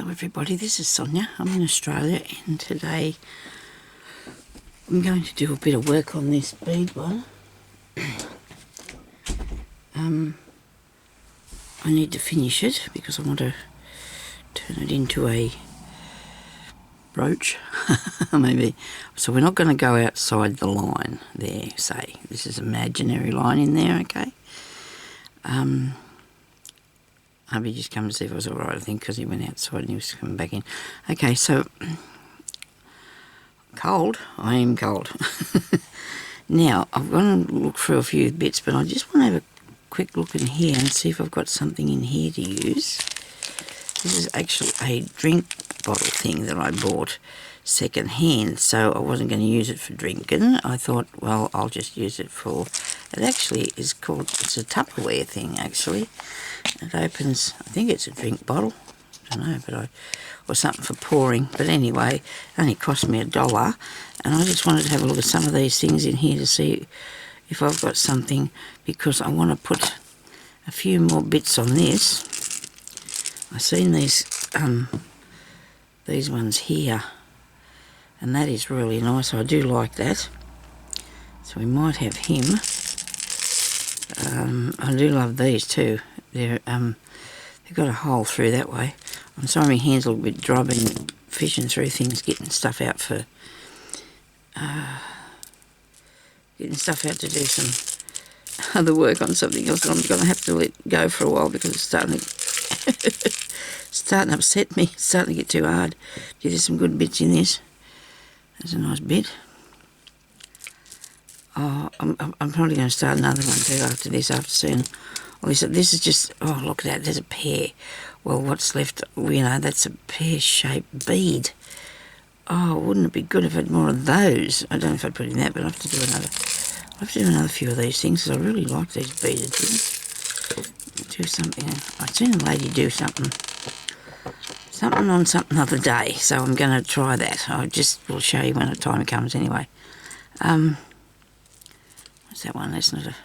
everybody, this is Sonia. I'm in Australia and today I'm going to do a bit of work on this bead one. I need to finish it because I want to turn it into a brooch maybe. So we're not going to go outside the line there, say. This is an imaginary line in there, okay? Hubby just come to see if I was alright, I think, because he went outside and he was coming back in. Okay, so, cold. I am cold. Now, I've got to look through a few bits, but I just want to have a quick look in here and see if I've got something in here to use. This is actually a drink bottle thing that I bought second hand, so I wasn't going to use it for drinking. I thought, well, I'll just use it for, it actually is called, it's a Tupperware thing actually. It opens, I think it's a drink bottle, I don't know, but or something for pouring, but anyway, it only cost me $1, and I just wanted to have a look at some of these things in here to see if I've got something, because I want to put a few more bits on this. I've seen these ones here, and that is really nice. I do like that, so we might have him. I do love these too. They've got a hole through that way. I'm sorry my hands are a little bit dry, been fishing through things, getting stuff out for getting stuff out to do some other work on something else that I'm going to have to let go for a while because it's starting to upset me. It's starting to get too hard. There's some good bits in this. There's a nice bit. Oh, I'm probably going to start another one too after this, after seeing all this. This is just, oh, look at that, there's a pear. Well, what's left, you know, that's a pear-shaped bead. Oh, wouldn't it be good if I had more of those? I don't know if I'd put in that, but I'll have to do another few of these things, because I really like these beaded things. Do something. I've seen a lady do something on something the other day, so I'm going to try that. I just will show you when the time comes anyway. What's that one? That's not a...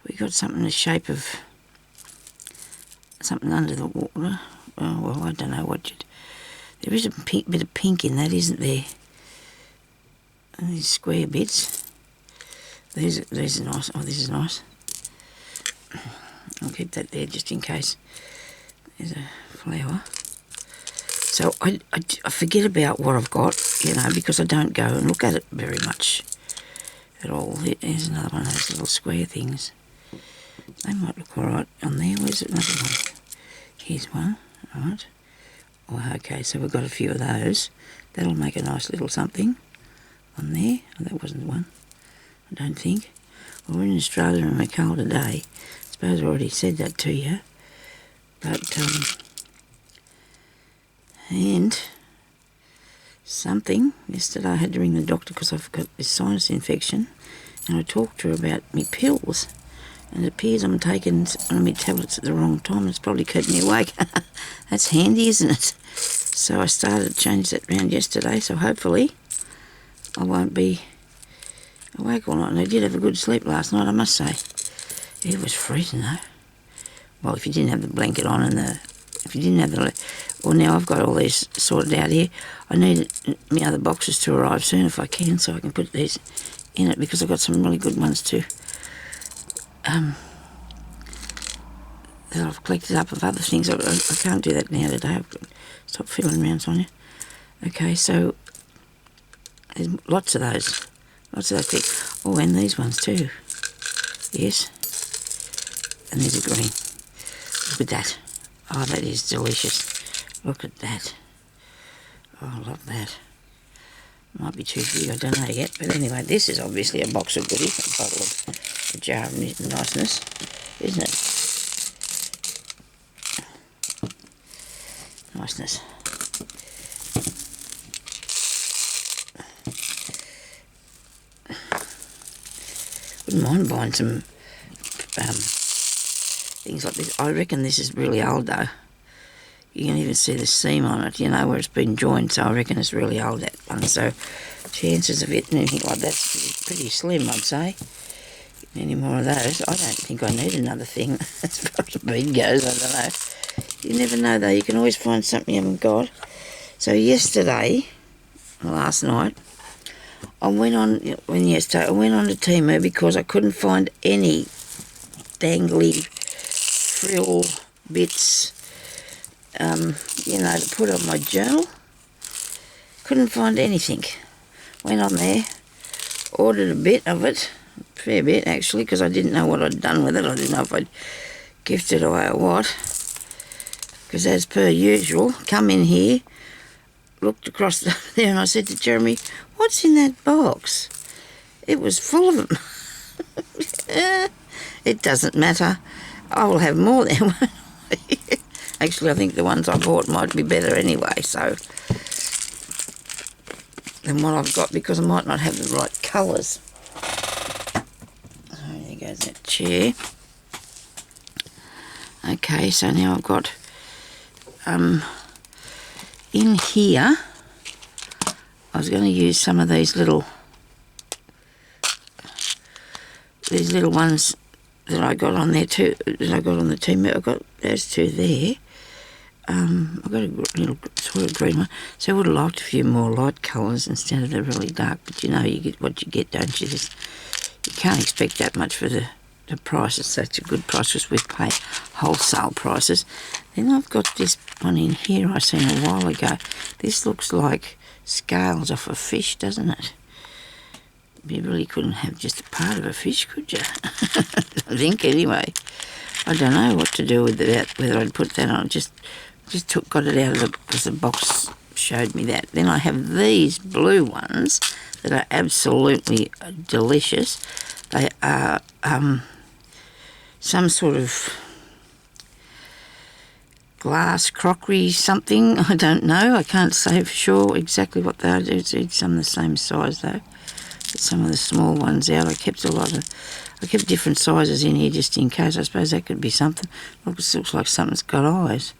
we got something in the shape of something under the water. Oh, well, I don't know what you'd... There is a bit of pink in that, isn't there? And these square bits. These are nice. Oh, this is nice. I'll keep that there just in case. There's a flower. So I forget about what I've got, you know, because I don't go and look at it very much at all. Here's another one of those little square things. They might look alright on there. Where's another one? Here's one. Alright. Oh, okay, so we've got a few of those. That'll make a nice little something on there. Oh, that wasn't one, I don't think. Well, we're in Australia and we're cold today. I suppose I already said that to you. But, and something, yesterday I had to ring the doctor because I've got this sinus infection, and I talked to her about my pills, and it appears I'm taking one of my tablets at the wrong time. It's probably kept me awake. That's handy, isn't it? So I started to change that round yesterday, so hopefully I won't be awake all night. And I did have a good sleep last night, I must say. It was freezing though. Well, if you didn't have the blanket on and if you didn't have the... Well, now I've got all these sorted out here. I need my other boxes to arrive soon if I can, so I can put these in it, because I've got some really good ones too. That I've collected up of other things. I can't do that now today. I've got to stop feeling around, Sonia. Okay, so there's lots of those. Lots of those things. Oh, and these ones too. Yes. And there's a green. Look at that. Oh, that is delicious. Look at that. Oh, I love that. Might be too big, I don't know yet. But anyway, this is obviously a box of goodies. A jar of niceness, isn't it? Niceness. Wouldn't mind buying some things like this. I reckon this is really old though. You can even see the seam on it, you know, where it's been joined, so I reckon it's really old, that one. So chances of it and anything like that's pretty slim, I'd say. Any more of those? I don't think I need another thing as far as bead goes, I don't know. You never know though, you can always find something you haven't got. So yesterday, last night, I went on to Temu because I couldn't find any dangly frill bits, to put on my journal. Couldn't find anything. Went on there, ordered a bit of it, a fair bit actually, because I didn't know what I'd done with it. I didn't know if I'd gifted it away or what. Because as per usual, come in here, looked across there and I said to Jeremy, what's in that box? It was full of them. It doesn't matter. I will have more there, won't I? Actually, I think the ones I bought might be better anyway, so, than what I've got, because I might not have the right colours. So there goes that chair. Okay, so now I've got, in here, I was going to use some of these little ones that I got on there too, that I got on the team. I've got those two there. I've got a little sort of green one. So I would have liked a few more light colours instead of the really dark, but you know, you get what you get, don't you? You can't expect that much for the price. It's such a good price because we pay wholesale prices. Then I've got this one in here I seen a while ago. This looks like scales off a fish, doesn't it? You really couldn't have just a part of a fish, could you? I think anyway. I don't know what to do with that, whether I'd put that on. Just got it out of because the box showed me that. Then I have these blue ones that are absolutely delicious. They are some sort of glass crockery something. I don't know. I can't say for sure exactly what they are. It's some of the same size though. Some of the small ones out. I kept different sizes in here just in case. I suppose that could be something. Looks like something's got eyes,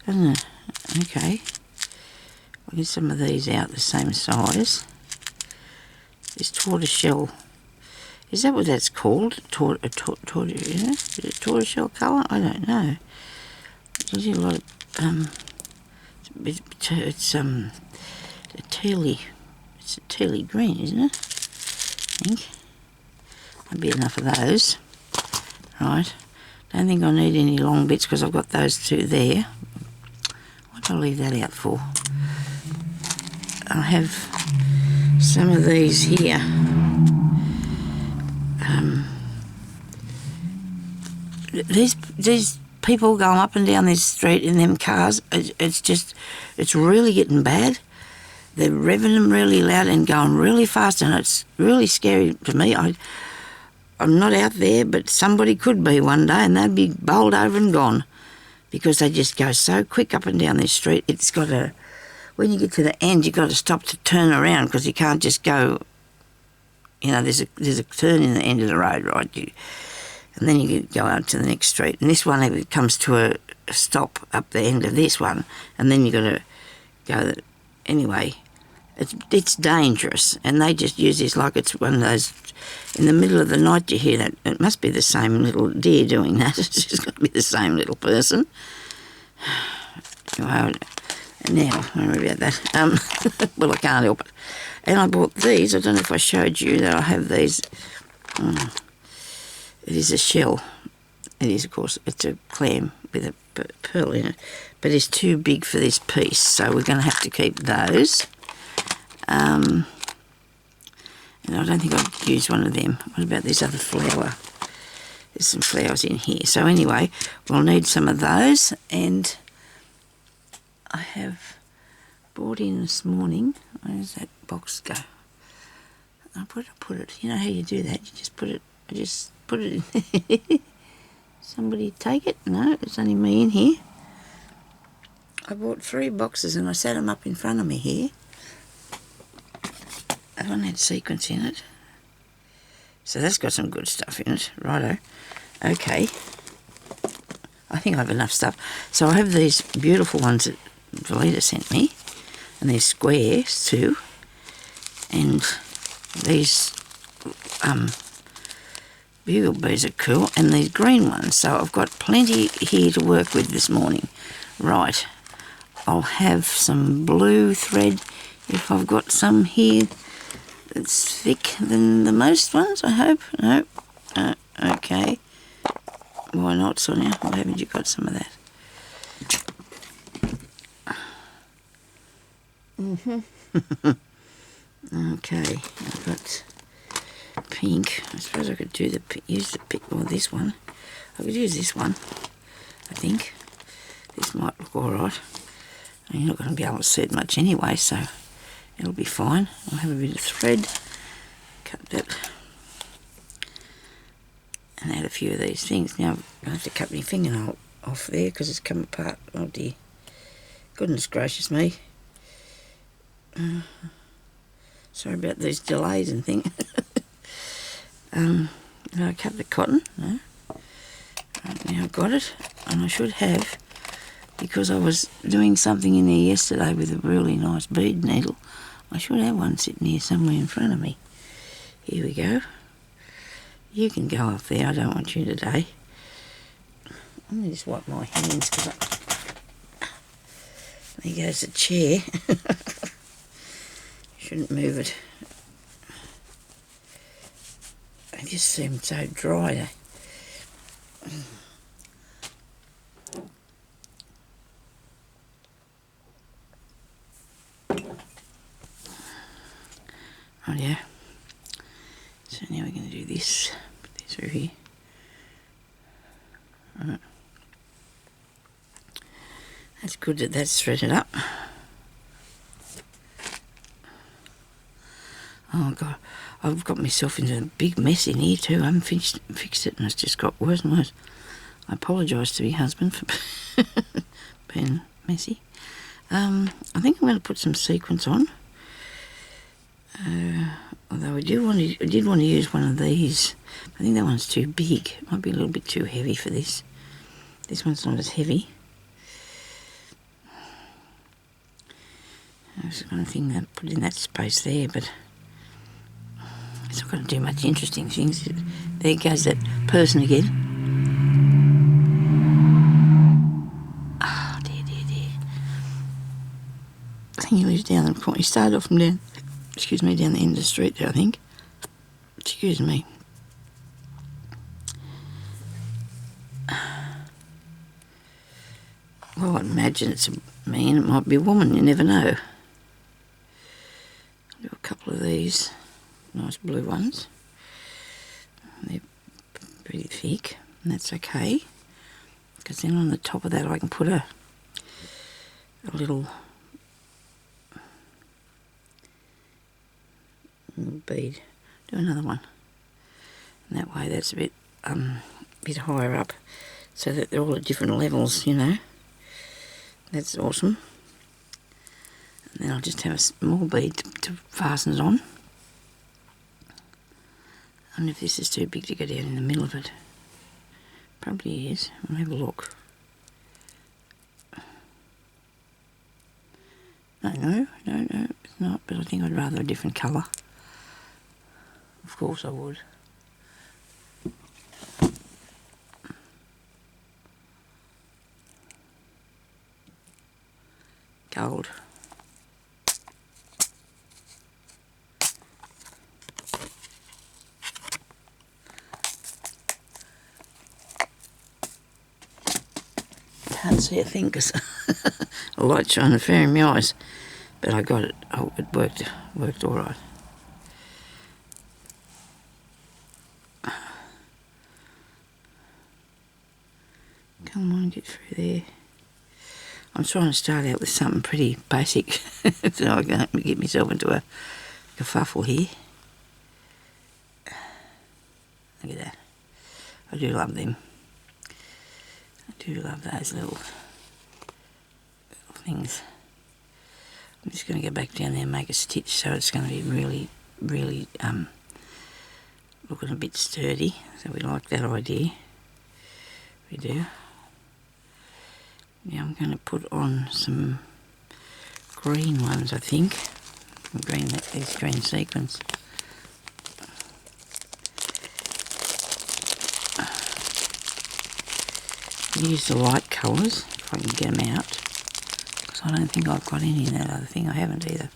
doesn't it? Okay. I'll get some of these out the same size. This tortoiseshell. Is that what that's called? Is it tortoiseshell colour? I don't know. There's a lot of it's a tealy green, isn't it? I think. Might be enough of those. Right. Don't think I need any long bits because I've got those two there. What do I leave that out for? I have some of these here. These people going up and down this street in them cars, it's really getting bad. They're revving them really loud and going really fast, and it's really scary to me. I'm not out there, but somebody could be one day and they'd be bowled over and gone because they just go so quick up and down this street. It's got to, when you get to the end, you've got to stop to turn around because you can't just go, there's a turn in the end of the road, right? And then you go out to the next street. And this one, it comes to a stop up the end of this one, and then you've got to go, anyway. It's dangerous, and they just use this like it's one of those, in the middle of the night you hear that. It must be the same little deer doing that. It's just got to be the same little person. Well, now, don't worry about that. Well, I can't help it. And I bought these. I don't know if I showed you that I have these. It is a shell. It is, of course, it's a clam with a pearl in it. But it's too big for this piece, so we're going to have to keep those. And I don't think I'd use one of them. What about this other flower? There's some flowers in here. So anyway, we'll need some of those. And I have brought in this morning. Where does that box go? I put it. You know how you do that? You just put it. I just put it in there. Somebody take it? No, it's only me in here. I bought 3 boxes and I set them up in front of me here. That one had sequins in it. So that's got some good stuff in it. Righto. Okay. I think I have enough stuff. So I have these beautiful ones that Valita sent me. And they're squares too. And these bugle bees are cool, and these green ones. So I've got plenty here to work with this morning. Right, I'll have some blue thread if I've got some here that's thick than the most ones, I hope. No, okay. Why not, Sonia? Why haven't you got some of that? Okay, I've got pink. I suppose I could use the pink, or this one. I could use this one, I think. This might look alright. You're not going to be able to see it much anyway, so it'll be fine. I'll have a bit of thread, cut that, and add a few of these things. Now, I have to cut my fingernail off there because it's come apart. Oh dear. Goodness gracious me. Sorry about these delays and things. Did I cut the cotton? No. Right, now I've got it, and I should have, because I was doing something in there yesterday with a really nice bead needle. I should have one sitting here somewhere in front of me. Here we go. You can go up there, I don't want you today. I'm going to just wipe my hands because there goes the chair. Shouldn't move it. They just seem so dry. Oh yeah. So now we're going to do this. Put this through here. Right. That's good that that's threaded up. Oh God, I've got myself into a big mess in here too. I haven't fixed it, and it's just got worse and worse. I apologise to my husband for being messy. I think I'm going to put some sequins on. Although I did want to use one of these. I think that one's too big. It might be a little bit too heavy for this. This one's not as heavy. I was going to think that put it in that space there, but it's not going to do much interesting things. There goes that person again. Oh, dear. I think he lives down the corner. He started off from down the end of the street there, I think. Excuse me. Well, I'd imagine it's a man. It might be a woman. You never know. I'll do a couple of these nice blue ones. They're pretty thick, and that's okay. Because then on the top of that I can put a little bead. Do another one. And that way that's a bit higher up, so that they're all at different levels, you know. That's awesome. And then I'll just have a small bead to fasten it on. I don't know if this is too big to go down in the middle of it. Probably is. I'll have a look. No, it's not, but I think I'd rather a different colour. Of course I would. Gold. Can't see a thing because a light shining fair in my eyes, but I got it. Oh, it worked all right. Come on, get through there. I'm trying to start out with something pretty basic so I can get myself into a kerfuffle here. Look at that. I do love them. I do love those little things. I'm just going to go back down there and make a stitch, so it's going to be really, really looking a bit sturdy. So we like that idea. We do. Now I'm going to put on some green ones, I think. These green sequins. use the light colours if I can get them out, because I don't think I've got any in that other thing. I haven't either.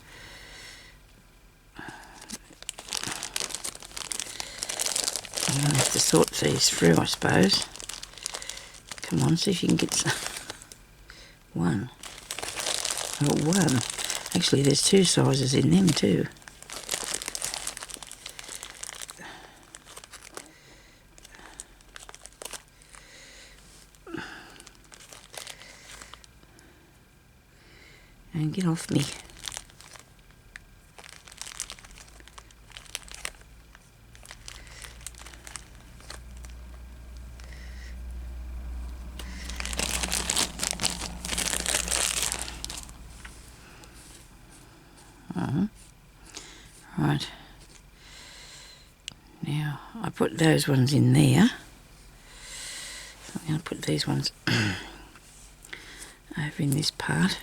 I'm going to have to sort these through, I suppose. Come on, see if you can get some. One. I got one. Actually, there's two sizes in them too. And get off me. Right. Now, I put those ones in there. I'm going to put these ones over in this part.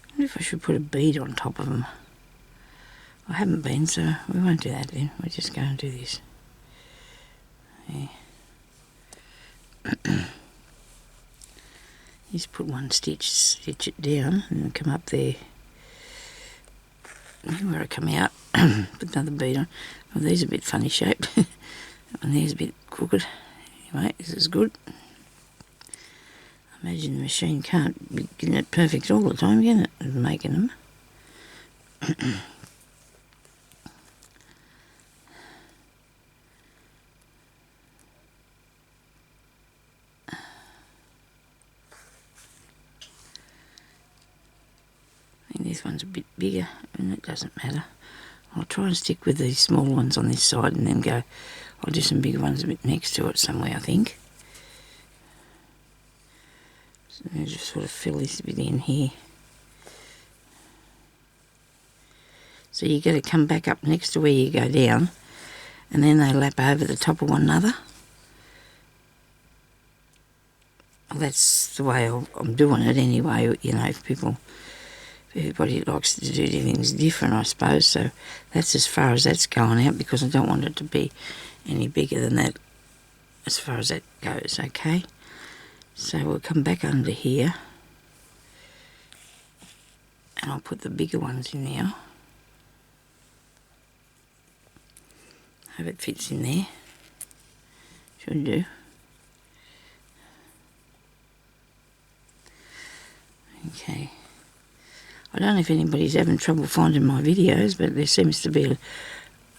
I wonder if I should put a bead on top of them. I haven't been, so we won't do that then. We'll just go and do this. There. Just put one stitch it down, and then come up there. Where I come out, put another bead on. Well, these are a bit funny shaped. And there's a bit crooked. Anyway, this is good. I imagine the machine can't be getting it perfect all the time, can it? Making them. This one's a bit bigger, and it doesn't matter. I'll try and stick with these small ones on this side and then go, I'll do some bigger ones a bit next to it somewhere, I think. So I'll just sort of fill this bit in here. So you got to come back up next to where you go down, and then they lap over the top of one another. Well, that's the way I'm doing it anyway, you know, if everybody likes to do things different, I suppose, so that's as far as that's going out, because I don't want it to be any bigger than that as far as that goes, okay? So we'll come back under here, and I'll put the bigger ones in now. Hope it fits in there. Should do. Okay. I don't know if anybody's having trouble finding my videos, but there seems to be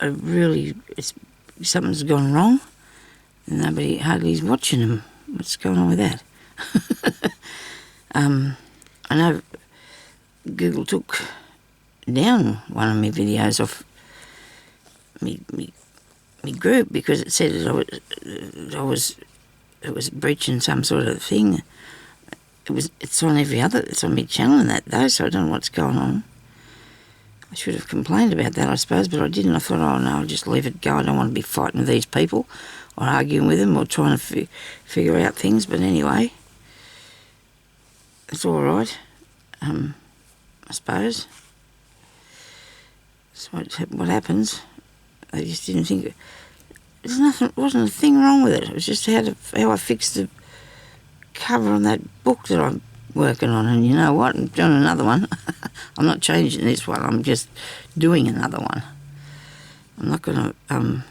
a really, something's gone wrong, and nobody hardly is watching them. What's going on with that? I know Google took down one of my videos off me group because it said that it was breaching some sort of thing. It's on it's on my channel and that though, so I don't know what's going on. I should have complained about that, I suppose, but I didn't. I thought, oh no, I'll just leave it go. I don't want to be fighting with these people or arguing with them or trying to figure out things, but anyway, it's all right, I suppose. So what happens, they just didn't think, wasn't a thing wrong with it. It was just how I fixed the cover on that book that I'm working on, and you know what, I'm doing another one. I'm not changing this one, I'm just doing another one. I'm not going to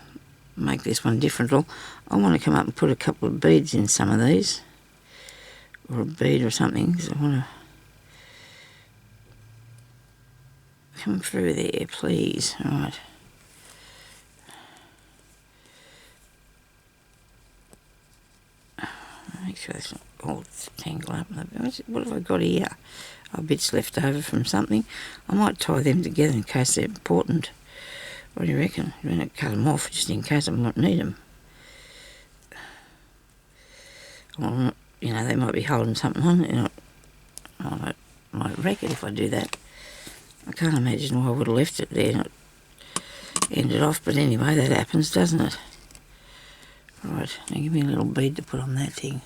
make this one different at all. I want to come up and put a couple of beads in some of these, or a bead or something, because I want to come through there, please. All right. Make sure it's not all tangled up. What have I got here? Oh, bits left over from something. I might tie them together in case they're important. What do you reckon? I'm going to cut them off just in case I might need them. Well, you know, they might be holding something on. You know, I might wreck it if I do that. I can't imagine why I would have left it there and not ended off, but anyway, that happens, doesn't it? Right, now give me a little bead to put on that thing.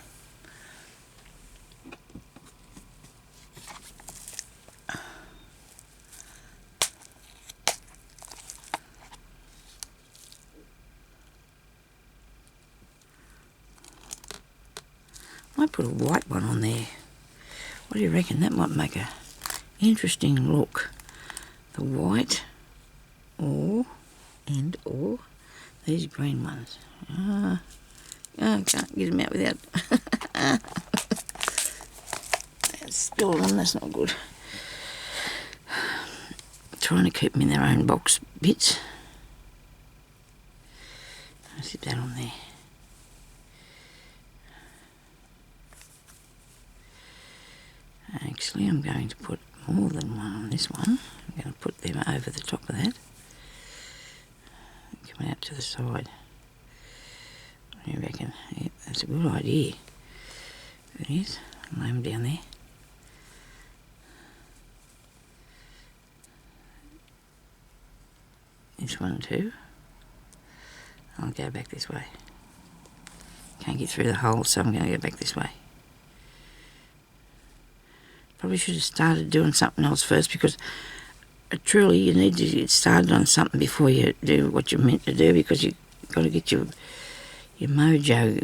might put a white one on there. What do you reckon? That might make a interesting look. The white or these green ones. I can't get them out without spilling them. That's not good. Trying to keep them in their own box bits. I'll zip that on there. Actually, I'm going to put more than one on this one. I'm going to put them over the top of that. Coming out to the side. What do you reckon? Yeah, that's a good idea. It is. Lay them down there. This one too. I'll go back this way. Can't get through the hole, so I'm going to go back this way. Probably should have started doing something else first, because truly you need to get started on something before you do what you're meant to do, because you've got to get your mojo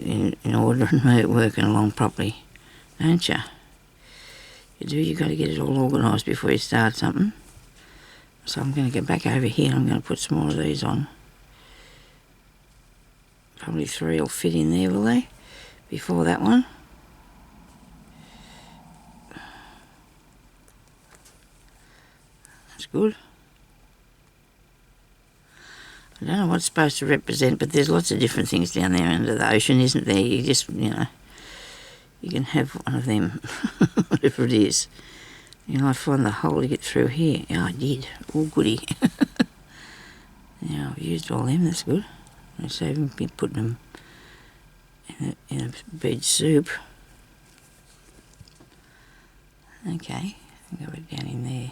in order and working along properly, don't you? You've got to get it all organised before you start something. So I'm going to go back over here and I'm going to put some more of these on. Probably 3 will fit in there, will they? Before that one. That's good. I don't know what it's supposed to represent, but there's lots of different things down there under the ocean, isn't there? You just, you can have one of them, whatever it is. I find the hole to get through here. Yeah, I did. All goody. I've used all them, that's good. I'm saving me putting them in a bead soup. Okay, I'll go down in there.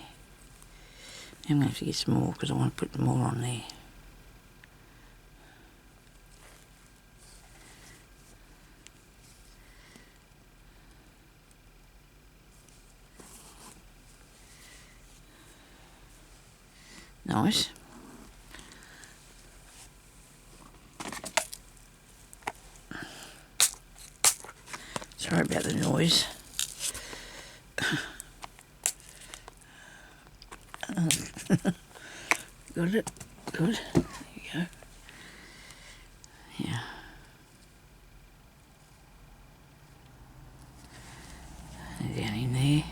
I'm going to have to get some more because I want to put more on there. Nice. Sorry about the noise. Got it? Good. There you go. Yeah. Down in there.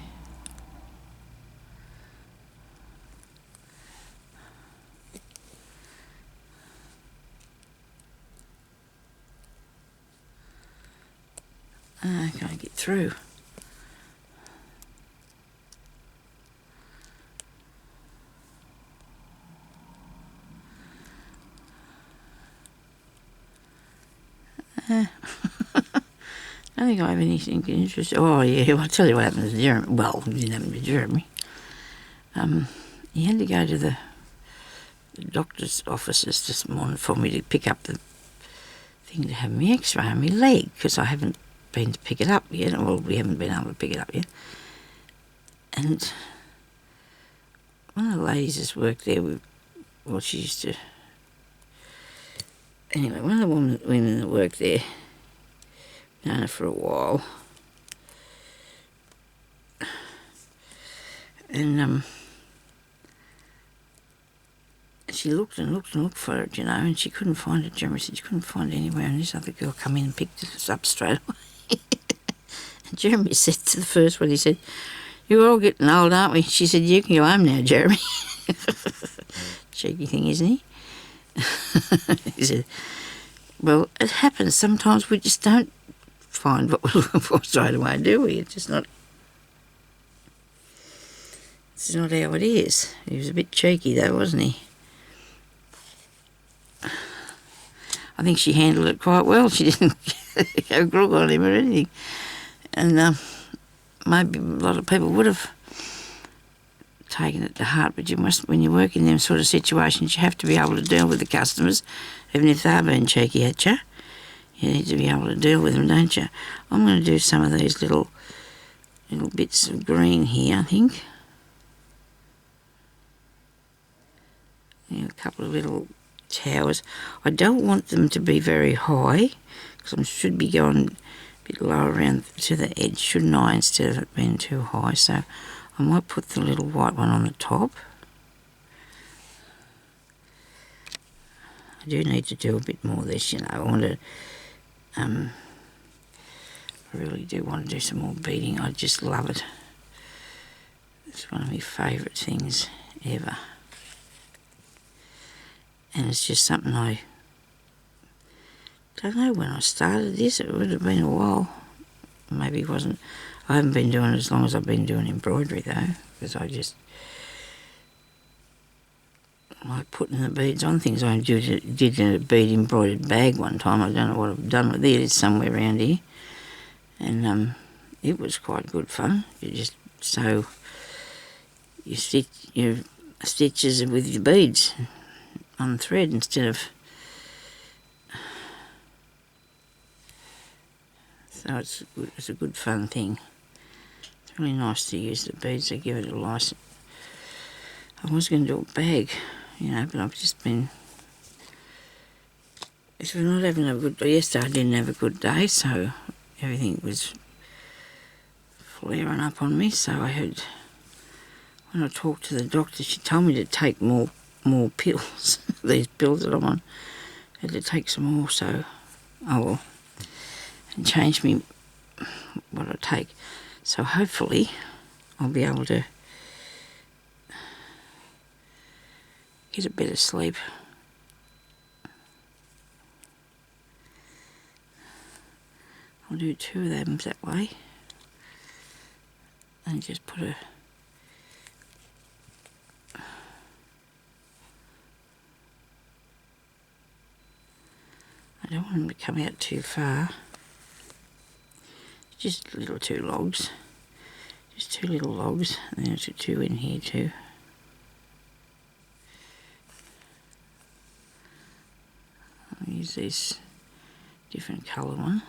I can't get through. I don't think I have anything interesting. Oh yeah, I'll tell you what happened to Jeremy. Well, it didn't happen to Jeremy. He had to go to the doctor's offices this morning for me to pick up the thing to have my x-ray on my leg, because I haven't been to pick it up yet. Well, we haven't been able to pick it up yet. And one of the ladies that's worked there, she used to... Anyway, one of the women that worked there, known her for a while, and she looked and looked and looked for it, and she couldn't find it. Jeremy said she couldn't find it anywhere, and this other girl come in and picked it up straight away. And Jeremy said to the first one, he said, "You're all getting old, aren't we?" She said, "You can go home now, Jeremy." Cheeky thing, isn't he? He said, "Well, it happens. Sometimes we just don't find what we're looking for straight away, do we? It's just not... It's not how it is." He was a bit cheeky though, wasn't he? I think she handled it quite well. She didn't go grog on him or anything. And maybe a lot of people would have taken it to heart, but you must, when you work in them sort of situations, you have to be able to deal with the customers, even if they're being cheeky at you. You need to be able to deal with them, don't you? I'm going to do some of these little bits of green here, I think. A couple of little towers. I don't want them to be very high, because I should be going bit lower around to the edge, shouldn't I, instead of it being too high. So I might put the little white one on the top. I do need to do a bit more of this, you know. I want to, I really do want to do some more beading. I just love it. It's one of my favourite things ever. And it's just something I don't know when I started this. It would have been a while. Maybe it wasn't. I haven't been doing it as long as I've been doing embroidery though, because I just like putting the beads on things. I did a bead embroidered bag one time. I don't know what I've done with it. It's somewhere around here. And it was quite good fun. You just sew you stitch your stitches with your beads on thread instead of. So it's a good fun thing. It's really nice to use the beads. They give it a license. I was going to do a bag, you know, but I've just been. If we're not having a good day, yesterday I didn't have a good day, so everything was flaring up on me. So I had, when I talked to the doctor, she told me to take more pills. These pills that I'm on, I had to take some more. So I will and change me what I take. So hopefully I'll be able to get a better sleep. I'll do 2 of them that way and just put a I don't want them to come out too far. Just little 2 logs. Just 2 little logs, and there's 2 in here too. I'll use this different colour one.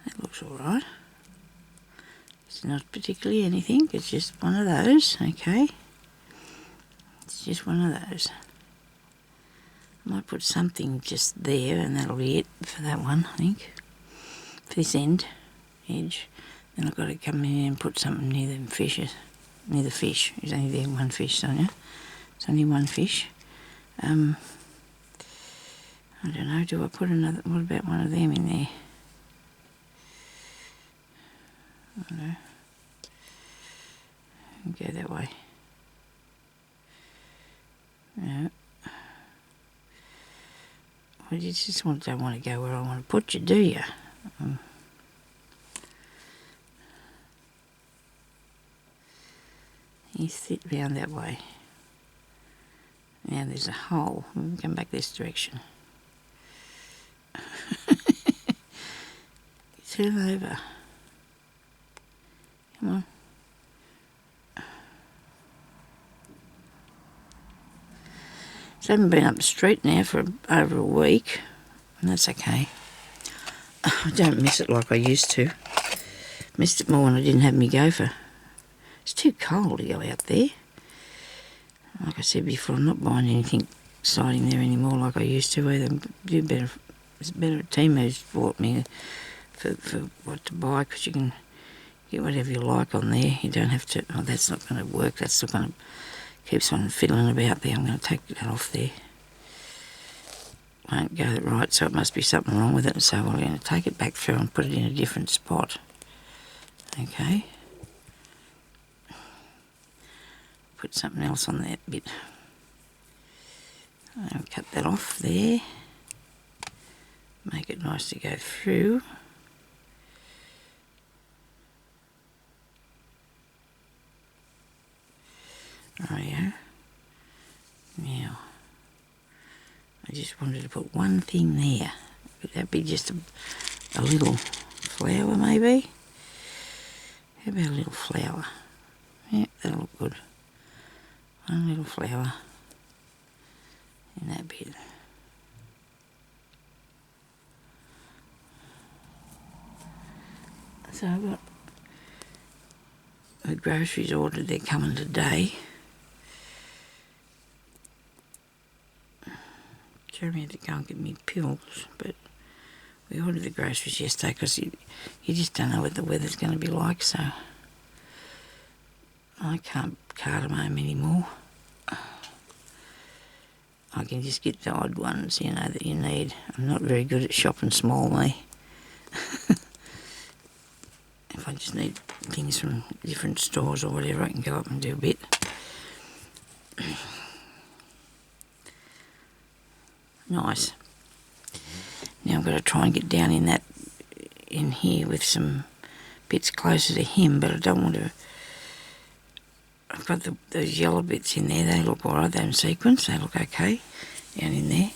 That looks alright. It's not particularly anything, it's just one of those, okay? It's just one of those. I might put something just there and that'll be it for that one, I think. For this edge. Then I've got to come in and put something near them fishes. Near the fish. There's only there one fish, Sonia. It's only one fish. I don't know, do I put another, what about one of them in there? I don't know. Go that way. No. Well, you just don't want to go where I want to put you, do you? You sit round that way. Now there's a hole. We'll come back this direction. Turn over. Come on. I haven't been up the street now for over a week, and that's okay. I don't miss it like I used to. Missed it more when I didn't have me gopher. It's too cold to go out there. Like I said before, I'm not buying anything exciting there anymore like I used to either. It's better Timu's bought me for what to buy, because you can get whatever you like on there. You don't have to, oh, that's not going to work, that's still going to keeps on fiddling about there. I'm going to take that off there. Won't go right, so it must be something wrong with it. So I'm going to take it back through and put it in a different spot. Okay. Put something else on that bit. I'll cut that off there. Make it nice to go through. Rightio. Now, I just wanted to put one thing there. Could that be just a little flower maybe? How about a little flower? Yeah, that'll look good. One little flower in that bit. So I've got the groceries ordered, they're coming today. Jeremy had to go and get me pills, but we ordered the groceries yesterday because you just don't know what the weather's going to be like, so I can't cart them home anymore. I can just get the odd ones, you know, that you need. I'm not very good at shopping small, me. If I just need things from different stores or whatever, I can go up and do a bit. Nice. Now I've got to try and get down in here with some bits closer to him, but I don't want to. I've got those yellow bits in there, they look alright, they're in sequence, they look okay down in there.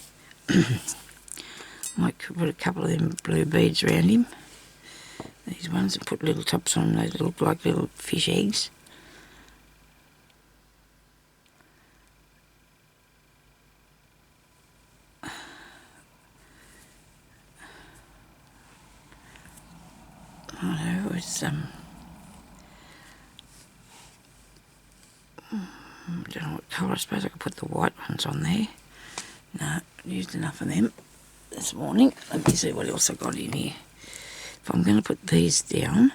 Might put a couple of them blue beads around him. These ones that put little tops on, those look like little fish eggs. I know, it's I don't know what colour. I suppose I could put the white ones on there. No, I used enough of them this morning. Let me see what else I got in here. If I'm going to put these down,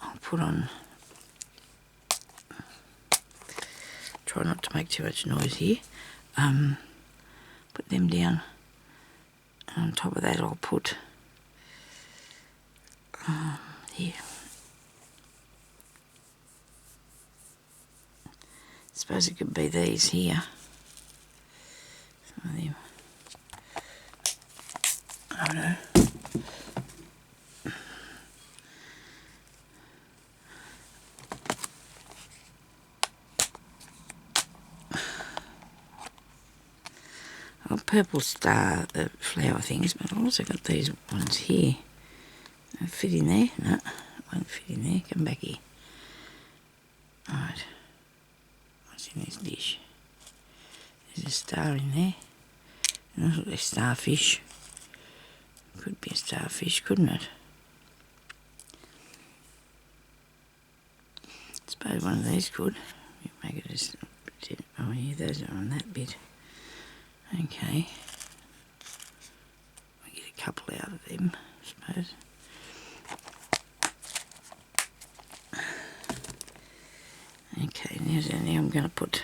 I'll put on. Try not to make too much noise here. Put them down, and on top of that I'll put here. Suppose it could be these here. Some of them. I don't know. Oh, purple star, the flower things, but I've also got these ones here. They fit in there? No, won't fit in there. Come back here. Alright. What's in this dish? There's a star in there. It looks like a starfish. Could be a starfish, couldn't it? I suppose one of these could. Make it just. Oh yeah, those are on that bit. Okay. We get a couple out of them, I suppose. Okay, now I'm going to put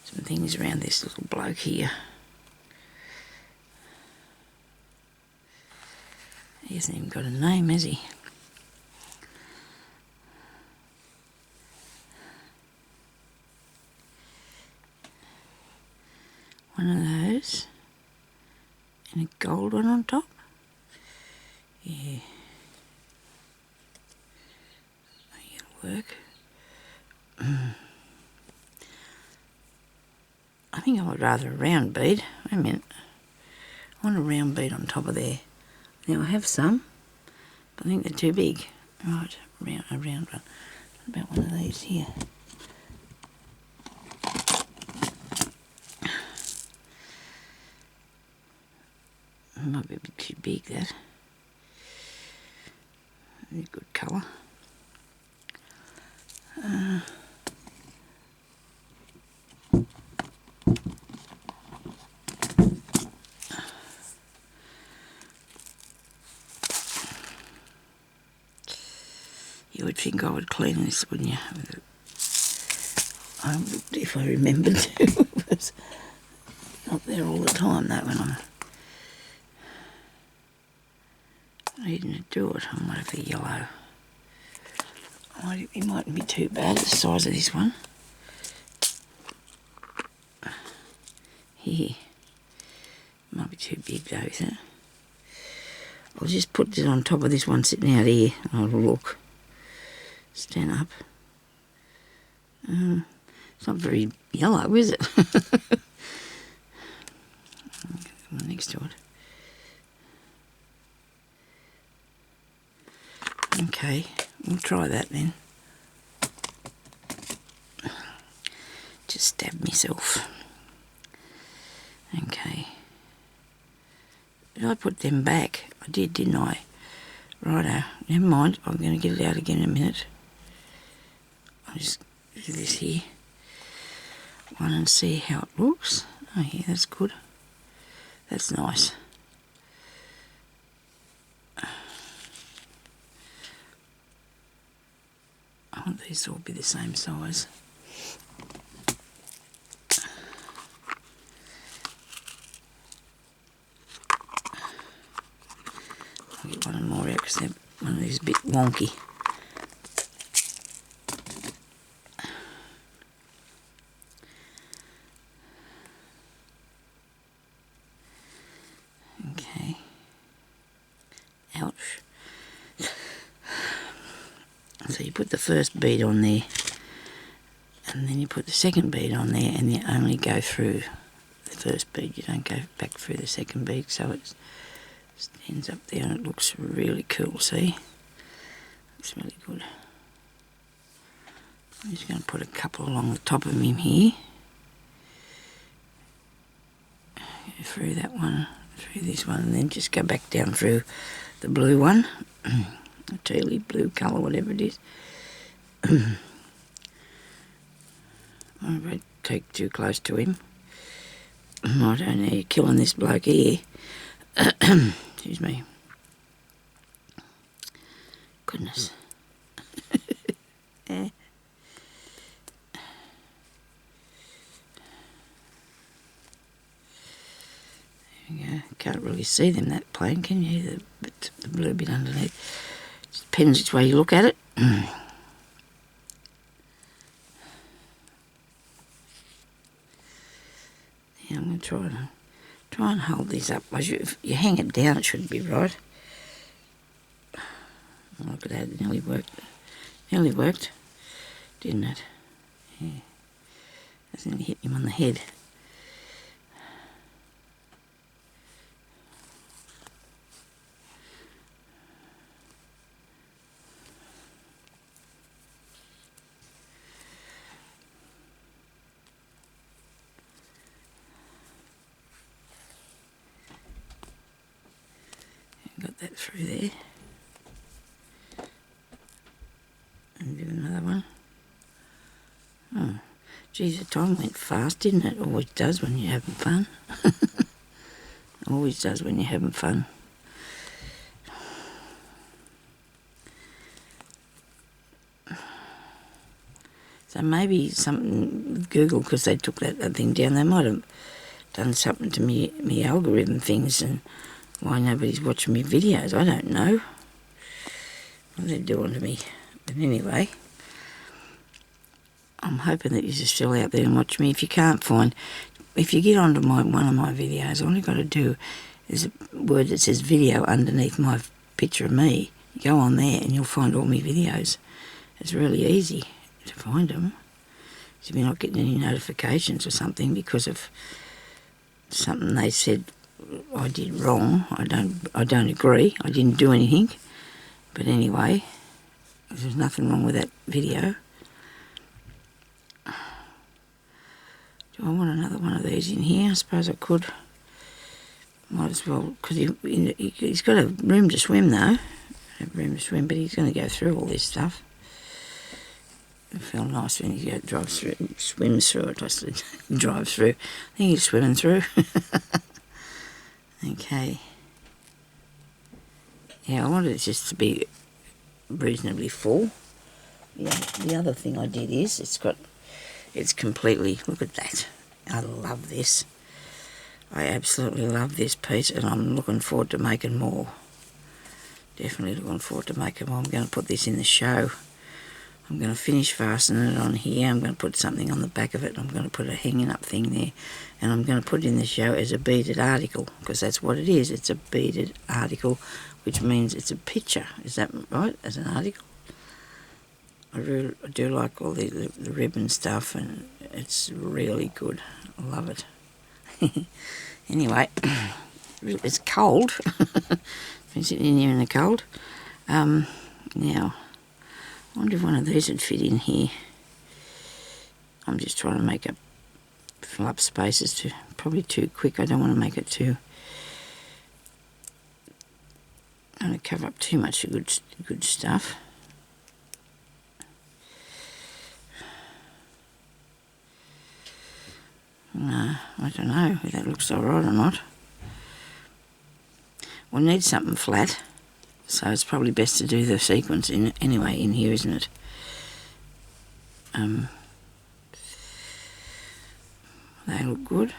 some things around this little bloke here. He hasn't even got a name, has he? One of those. And a gold one on top. Yeah. That'll work. I think I would rather a round bead. Wait a minute. I want a round bead on top of there. Now I have some, but I think they're too big. Right, a round one. What about one of these here? It might be a bit too big, that. A good colour. You would think I would clean this, wouldn't you? I would, if I remembered to. It was not there all the time, that when I'm needing to do it. I might have the yellow. It mightn't be too bad, the size of this one. Here. Might be too big though, isn't it? I'll just put it on top of this one sitting out here. I'll look. Stand up. It's not very yellow, is it? Next to it. Okay, we'll try that then. Just stab myself. Okay. Did I put them back? I did, didn't I? Righto, never mind, I'm going to get it out again in a minute. I'll just do this here one and see how it looks. Oh yeah, that's good. That's nice. I want these to all be the same size. I'll get one more out because one of these is a bit wonky. Okay. Ouch. So you put the first bead on there, and then you put the second bead on there, and you only go through the first bead. You don't go back through the second bead, so it stands up there and it looks really cool, see? It's really good. I'm just going to put a couple along the top of him here. Go through that one, through this one, and then just go back down through the blue one. The tealy blue colour, whatever it is. I won't take too close to him. I don't know, you're killing this bloke here. Excuse me. Goodness. Yeah. There we go. Can't really see them that plain, can you? The blue bit underneath. Just depends which way you look at it. Yeah, I'm going to try and hold these up. If you hang it down, it should be right. Look at that, it nearly worked. Nearly worked, didn't it? Yeah. That's nearly hit him on the head. Got that through there. And do another one. Oh, geez, the time went fast, didn't it? Always does when you're having fun. Always does when you're having fun. So maybe something with Google, because they took that thing down, they might have done something to me algorithm things and why nobody's watching me videos. I don't know what they're doing to me. But anyway, I'm hoping that you're still out there and watch me. If you can't find, if you get onto one of my videos, all you've got to do is a word that says video underneath my picture of me. You go on there and you'll find all my videos. It's really easy to find them. If you're not getting any notifications or something because of something they said I did wrong, I don't agree. I didn't do anything. But anyway, there's nothing wrong with that video. Do I want another one of these in here? I suppose I could. Might as well, because he's got a room to swim though. Room to swim, but he's going to go through all this stuff. It felt nice when he drives through, swims through it. I said, drives through. I think he's swimming through. Okay. Yeah, I wanted it just to be reasonably full. Yeah, the other thing I did is it's completely, look at that. I love this. I absolutely love this piece and I'm looking forward to making more. Definitely looking forward to making more. I'm going to put this in the show. I'm going to finish fastening it on here. I'm going to put something on the back of it. I'm going to put a hanging up thing there. And I'm going to put it in the show as a beaded article, because that's what it is. It's a beaded article, which means it's a picture. Is that right? As an article? I do like all the ribbon stuff, and it's really good. I love it. Anyway, it's cold. Been sitting in here in the cold. Now, I wonder if one of these would fit in here. I'm just trying to make it fill up spaces probably too quick. I don't want to make it too Don't want to cover up too much of good stuff. No, I don't know if that looks alright or not. We'll need something flat, so it's probably best to do the sequins anyway in here, isn't it? They look good.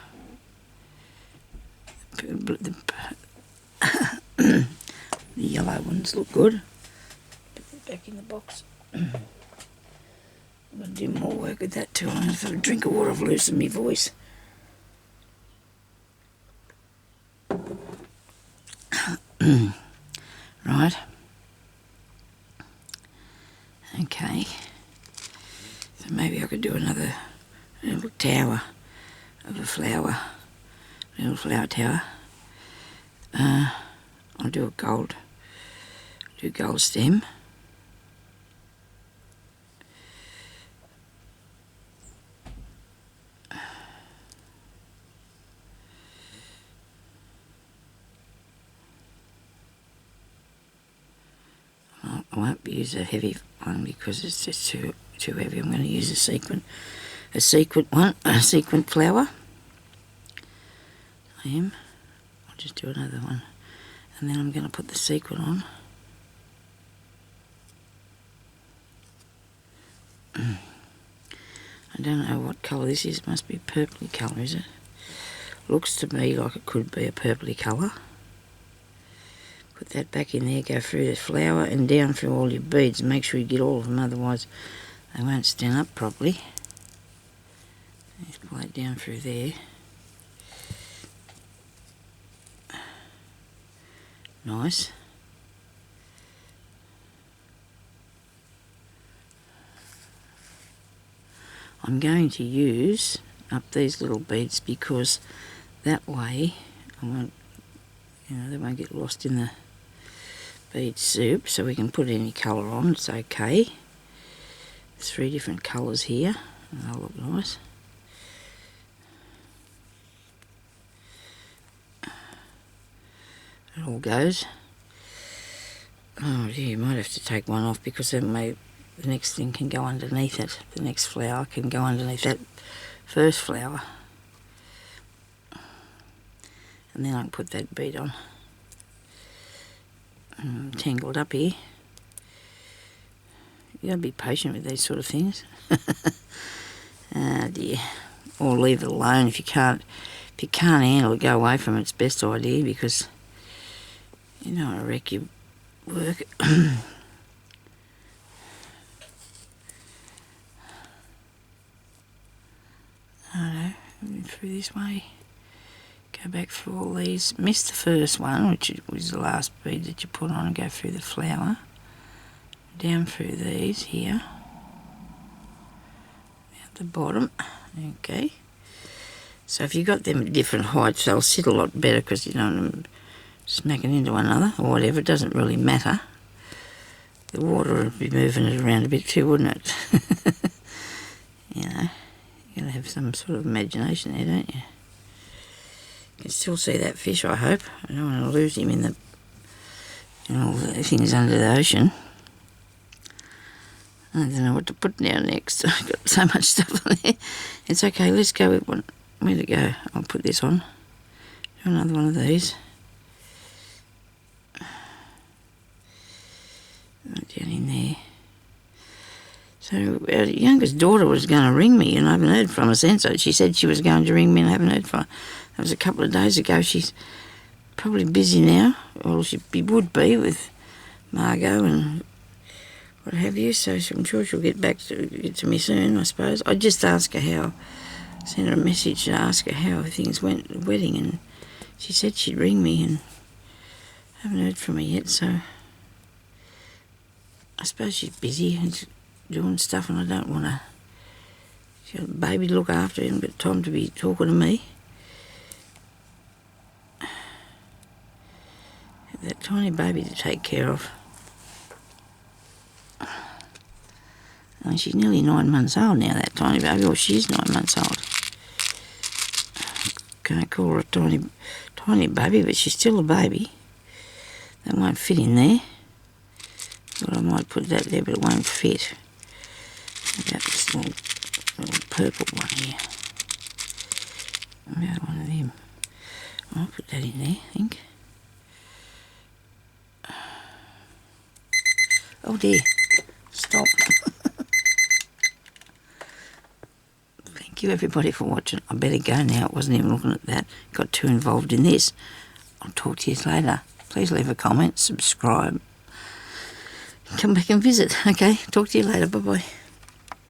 The yellow ones look good. Put that back in the box. I'm going to do more work with that too. I'm going to have a drink of water. I've loosened my voice. Right. Okay. So maybe I could do another little tower of a flower. Little flower tower. I'll do a gold stem. I won't use a heavy one because it's just too heavy. I'm going to use a sequin flower. I'll just do another one, and then I'm going to put the sequin on. I don't know what colour this is. It must be purpley colour, is it? Looks to me like it could be a purpley colour. Put that back in there, go through the flower and down through all your beads. Make sure you get all of them, otherwise they won't stand up properly. Just pull that down through there. Nice. I'm going to use up these little beads because that way I won't, they won't get lost in the bead soup, so we can put any colour on, it's okay. 3 different colours here, and they'll look nice. It all goes. Oh dear, you might have to take one off because then the next thing can go underneath it. The next flower can go underneath that first flower. And then I can put that bead on. I'm tangled up here. You gotta be patient with these sort of things. Ah dear. Or leave it alone if you can't handle it, go away from it. It's the best idea because you don't want to wreck your work. I don't know, through this way. Go back through all these. Miss the first one, which was the last bead that you put on, and go through the flower. Down through these here. At the bottom. Okay. So if you got them at different heights, they'll sit a lot better because you don't want them smacking into one another or whatever. It doesn't really matter. The water would be moving it around a bit too, wouldn't it? You gotta have some sort of imagination there, don't you? You can still see that fish, I hope. I don't want to lose him in all the things under the ocean. I don't know what to put down next. I've got so much stuff on there. It's okay, let's go with one. Where to go? I'll put this on. Do another one of these. Down in there. So our youngest daughter was going to ring me and I haven't heard from her since. So she said she was going to ring me and I haven't heard from her. That was a couple of days ago. She's probably busy now. Or she would be with Margot and what have you. So I'm sure she'll get to me soon, I suppose. I just asked her how, sent her a message to ask her how things went at the wedding, and she said she'd ring me and I haven't heard from her yet, so I suppose she's busy and doing stuff and I don't want to. She's got a baby to look after and got time to be talking to me. Have that tiny baby to take care of. And she's nearly 9 months old now, that tiny baby, or she's 9 months old. Can't call her a tiny baby, but she's still a baby. That won't fit in there. Well, I might put that there, but it won't fit. What about this little purple one here? What about one of them? I'll put that in there, I think. Oh dear, stop. Thank you everybody for watching. I better go now, I wasn't even looking at that. Got too involved in this. I'll talk to you later. Please leave a comment, subscribe. Come back and visit. Okay, talk to you later, bye-bye.